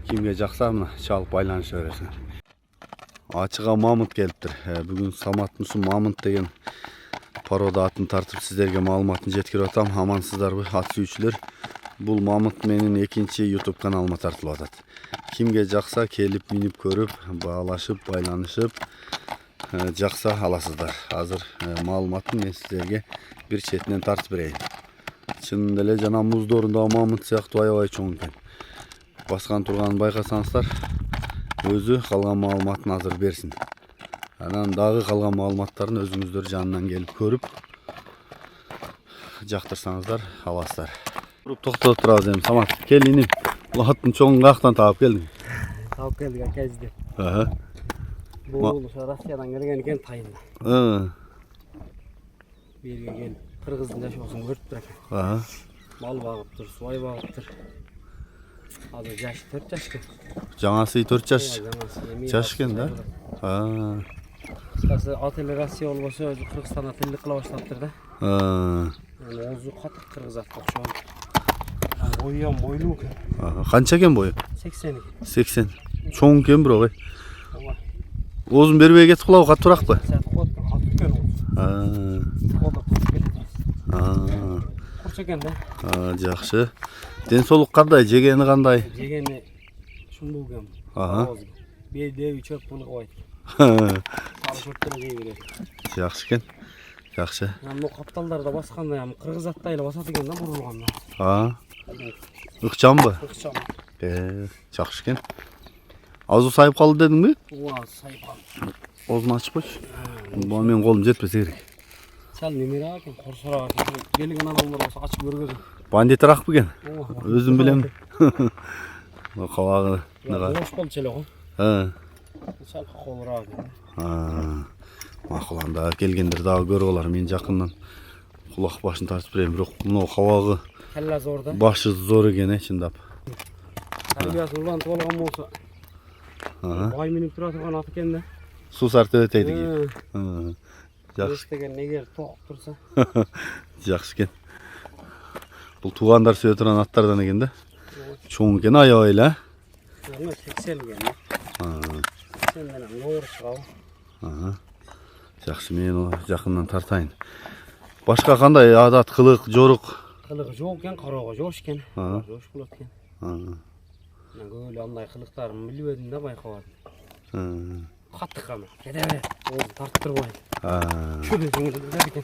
Kimge jaksa mına çalıp байланыша бересиңер. Ачыга мамонт келиптир. Бүгүн Самат Мусум мамонт деген порода атын тартып сиздерге маалыматын жеткирип атам. Амансыздарбы ат сүйүүчүлөр? Бул мамонт менин экинчи YouTube каналыма тартылып атат. Kimge jaksa келип минип көрүп, баалашып, байланышып jaksa аласыздар. Азыр маалыматын мен сиздерге бир четинен тартып берейин. Чынында эле жана муздорунда мамонт сыяктуу аябай чоң экен. Баскан турганын байкасаңыздар, өзү калган маалыматын азыр берсин. Анан дагы калган маалыматтарын өзүңүздөр жанынан келип көрүп, жактырсаңыздар аласыздар. Токтоп турабыз эми. Самат, кел иним. Бул аттын чоңун каяктан таап келдиң? Таап келдик акайызды. Бул Россиядан келген экен тайында. Берге келип, кыргыздын жашоосун көрүптүр экен. Мал багыптыр, субай багыптыр. Азыр жашы 4 жашка. Жаңасы 4 жаш. Жаш экен да? Касы ат эле Россия болбосо, Кыргызстанда тилдик кыла баштаптыр да. Озу катык кыргыз атка окшогон. Бойу бойлуу экен. Канча экен бою? 80 экен. 80. Чоң экен бирок. Озун бербей кетип калабы, катыракпы? Курч экен да. Жакшы. Ден соолук кандай, жегени кандай? Жегени шумдуу экен. Бедеби чөп булгабайт. Жакшы экен. Жакшы. Бу капталдарда басканда кыргыз аттай эле басат экен да бурулганда. Ыкчамбы? Ыкчам. Жакшы экен. Азыр сайып калды дедиңби? Ооба, сайып калды. Озун ачып койчу. Бу менин колум жетпесе керек. Сал немерак экен, корсорак экен. Келген адамдар болсо ачып көргөзөм. Бандитирак бекен? Өзүм билем. Кабагы. Ош болчу эле го. Сал колурак экен. Макул, анда келгендер дагы көрүп алар. Мен жакындан кулак башын тартып берейин, бирок мына кабагы келла зор да. Башы зор экен, чындап. Тарбиясы улантып алган болсо. Бай минип тура турган ат экен да. Суу сарты өтөйт экен. Жакшы деген негер тоок турса. Жакшы экен. Бул туугандар сүйө турган аттардан экен да. Чоң экен аябай эле. 80 экен. 80 менен ноор чыгабы. Жакшы, мен жакындан тартайын. Башка кандай адат, кылык, жорук? Кылыгы жок экен, кароого жош экен. Жош болот экен. Мен көбөлө андай кылыктарын билбедим да, байкабадым. Катык кана. Кете бер. Озу тартып турбайм. Шүдө жеңилдеп экен.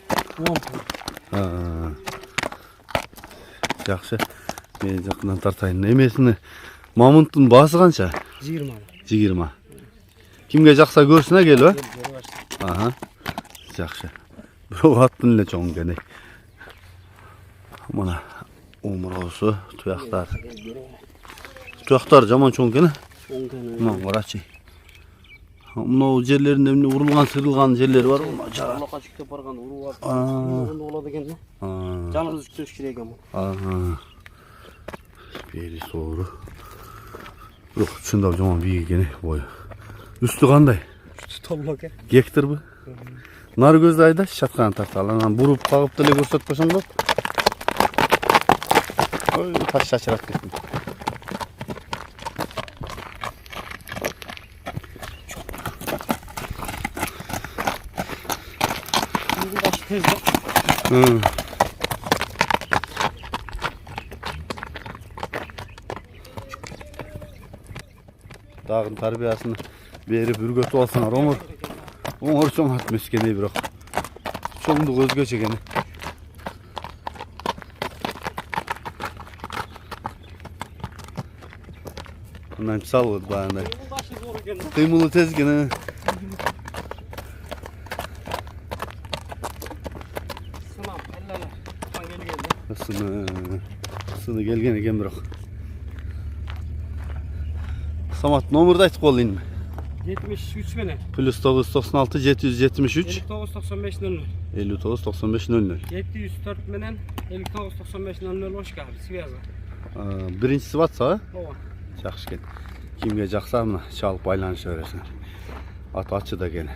Жакшы. Мен жакындан тартайын. Эмесини мамонттун баасы канча? 20. 20. Kimge jaksa көрсүн келип, Жакшы. Бирок аттын эле чоң экен. Мына омуроосу, туяктар. Туяктар жаман чоң экен. Чоң экен. Мына карачы. Мына жерлеринде эмне урулган, сырылган жерлери бар. Алака чүктөп барган уруп алып. Болот экен да. Жалгыз чүктөш керек экен. Бери соору. Бирок чындап жаман бийик экен бою. Үстү кандай? Үстү толук экен. Гектарбы? Нары көздү айда шаткан тарталы. Анан буруп кагып деле көрсөтпөсөң болот. Ой, таш чачырап кеттим. Дагы тарбиясын берип үргөтүп алсаңар оңор чоң ат эмес экен, бирок чоңдугу өзгөчө экен. Мындан мисалы баягындай кыймылы тез экен. Сыны келген экен бирок. Самат, номерди айтып кол инми? 73 менен. +996 773 599500. 599500. 704 менен 599500 башка связь. Биринчиси WhatsApp, Ооба. Жакшы экен. Kimge jaksa мына чалып байланыша бересиңер. Ат ачыда экен.